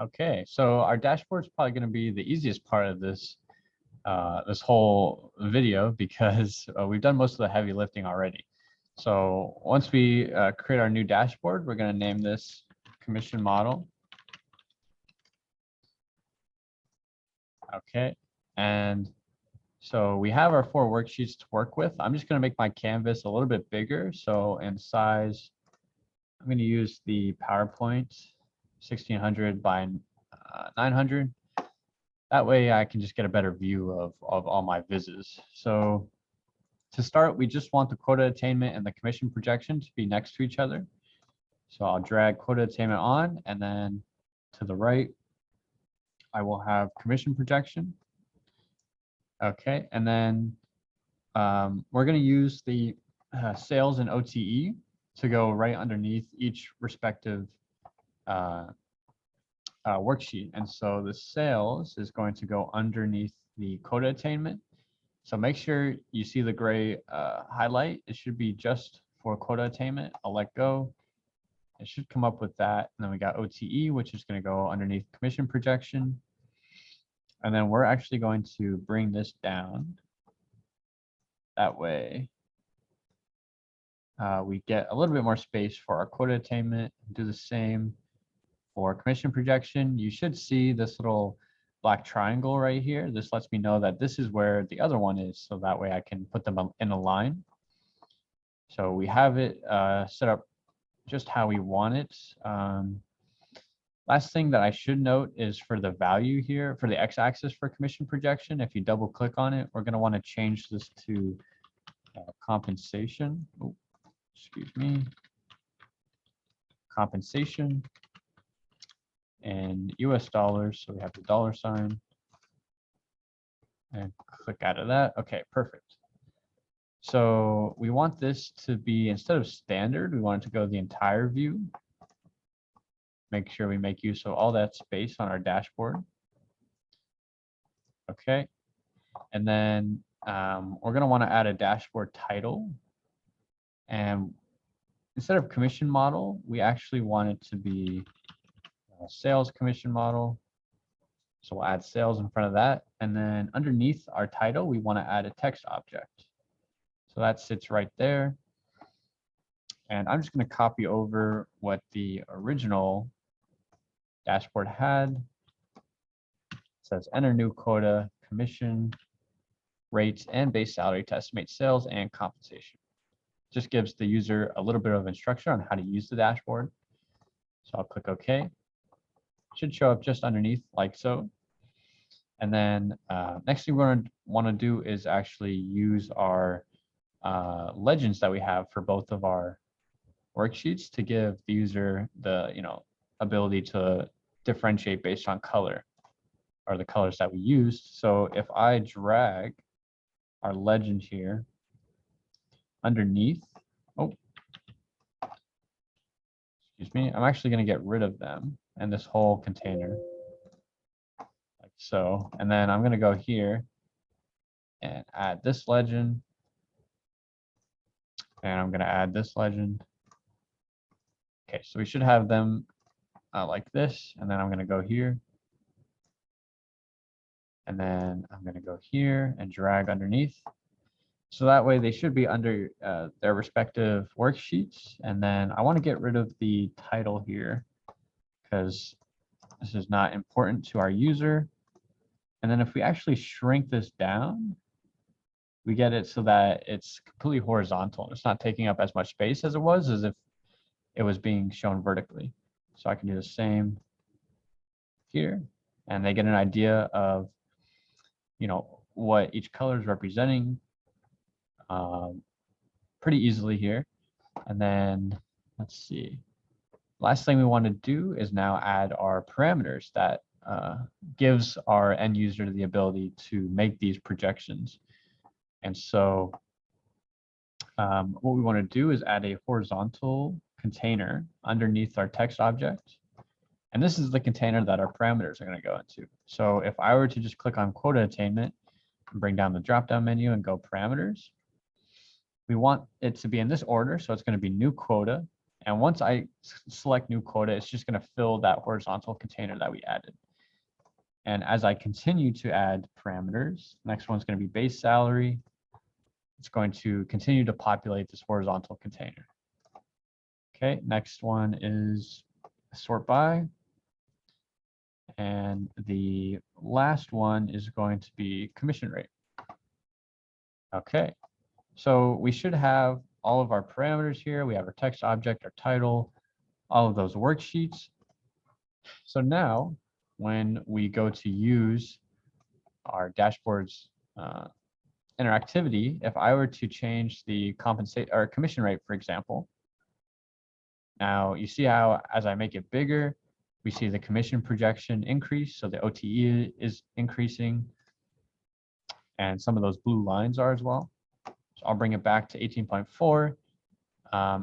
Okay, so our dashboard is probably going to be the easiest part of this this whole video because we've done most of the heavy lifting already. So once we create our new dashboard, we're going to name this commission model. Okay, and so we have our 4 worksheets to work with. I'm just going to make my canvas a little bit bigger. So in size, I'm going to use the PowerPoint 1600 by 900. That way I can just get a better view of all my vises. So to start, we just want the quota attainment and the commission projection to be next to each other. So I'll drag quota attainment on, and then to the right, I will have commission projection. Okay, and then we're going to use the sales and OTE to go right underneath each respective worksheet. And so the sales is going to go underneath the quota attainment. So make sure you see the gray highlight. It should be just for quota attainment. I'll let go. It should come up with that. And then we got OTE, which is going to go underneath commission projection. And then we're actually going to bring this down. That way we get a little bit more space for our quota attainment. Do the same for commission projection. You should see this little black triangle right here. This lets me know that this is where the other one is, so that way I can put them in a line. So we have it set up just how we want it. Last thing that I should note is for the value here, for the x-axis for commission projection, if you double click on it, we're going to want to change this to compensation. Oh, excuse me. Compensation and US dollars. So we have the dollar sign and click out of that. Okay, perfect. So we want this to be, instead of standard, we want it to go the entire view. Make sure we make use of all that space on our dashboard. Okay, and then we're going to want to add a dashboard title. And instead of commission model, we actually want it to be a sales commission model. So we'll add sales in front of that. And then underneath our title, we want to add a text object. So that sits right there. And I'm just going to copy over what the original dashboard had. It says enter new quota, commission, rates, and base salary to estimate sales and compensation. Just gives the user a little bit of instruction on how to use the dashboard. So I'll click OK. It should show up just underneath like so. And then next thing we're going to want to do is actually use our legends that we have for both of our worksheets to give the user the ability to differentiate based on color, or the colors that we used. So if I drag our legend here underneath, oh, excuse me, I'm actually going to get rid of them and this whole container like so. And then I'm going to go here and add this legend, and I'm going to add this legend. Okay, so we should have them like this, and then I'm going to go here, and then I'm going to go here and drag underneath. So that way they should be under their respective worksheets. And then I want to get rid of the title here because this is not important to our user. And then if we actually shrink this down, we get it so that it's completely horizontal. It's not taking up as much space as it was as if it was being shown vertically. So I can do the same here, and they get an idea of what each color is representing pretty easily here. And then let's see, last thing we want to do is now add our parameters that gives our end user the ability to make these projections. And so what we want to do is add a horizontal container underneath our text object. And this is the container that our parameters are going to go into. So if I were to just click on quota attainment and bring down the drop-down menu and go parameters, we want it to be in this order. So it's going to be new quota, And once I select new quota, it's just going to fill that horizontal container that we added. And as I continue to add parameters, next one's going to be base salary. It's going to continue to populate this horizontal container. Okay, next one is sort by. And the last one is going to be commission rate. Okay, so we should have all of our parameters here. We have our text object, our title, all of those worksheets. So now when we go to use our dashboard's interactivity, if I were to change the commission rate, for example, now you see how as I make it bigger, we see the commission projection increase. So the OTE is increasing and some of those blue lines are as well. So I'll bring it back to 18.4.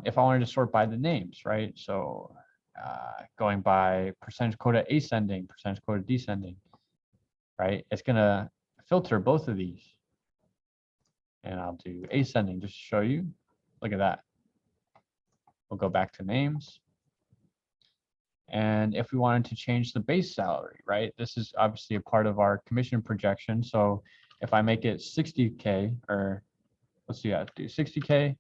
If I wanted to sort by the names, right? So going by percentage quota ascending, percentage quota descending, right? It's gonna filter both of these. And I'll do ascending just to show you. Look at that. We'll go back to names. And if we wanted to change the base salary, right? This is obviously a part of our commission projection. So if I make it 60K, or let's see, I do 60K,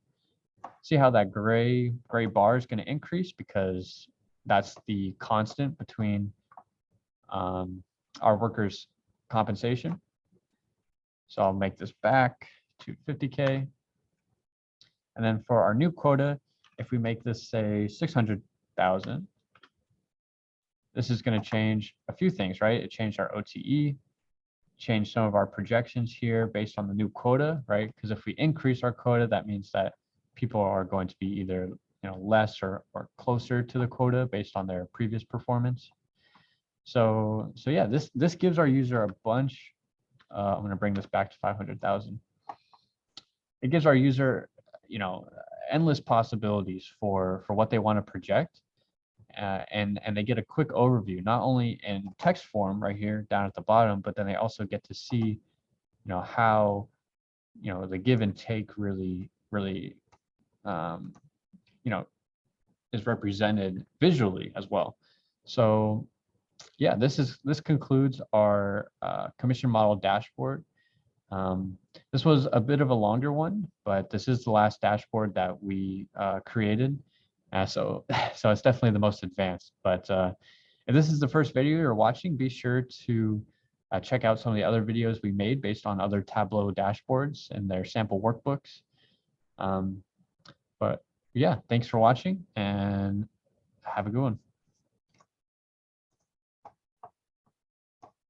see how that gray bar is going to increase because that's the constant between our workers' compensation. So I'll make this back to 50K. And then for our new quota, if we make this say 600,000, this is going to change a few things, right? It changed our OTE, changed some of our projections here based on the new quota, right? Because if we increase our quota, that means that people are going to be either less or closer to the quota based on their previous performance. So yeah, this gives our user a bunch. I'm going to bring this back to 500,000. It gives our user, endless possibilities for what they want to project. And they get a quick overview, not only in text form right here down at the bottom, but then they also get to see, how, the give and take really, is represented visually as well. So yeah, this concludes our commission model dashboard. This was a bit of a longer one, but this is the last dashboard that we created. So it's definitely the most advanced. But if this is the first video you're watching, be sure to check out some of the other videos we made based on other Tableau dashboards and their sample workbooks. But yeah, thanks for watching and have a good one.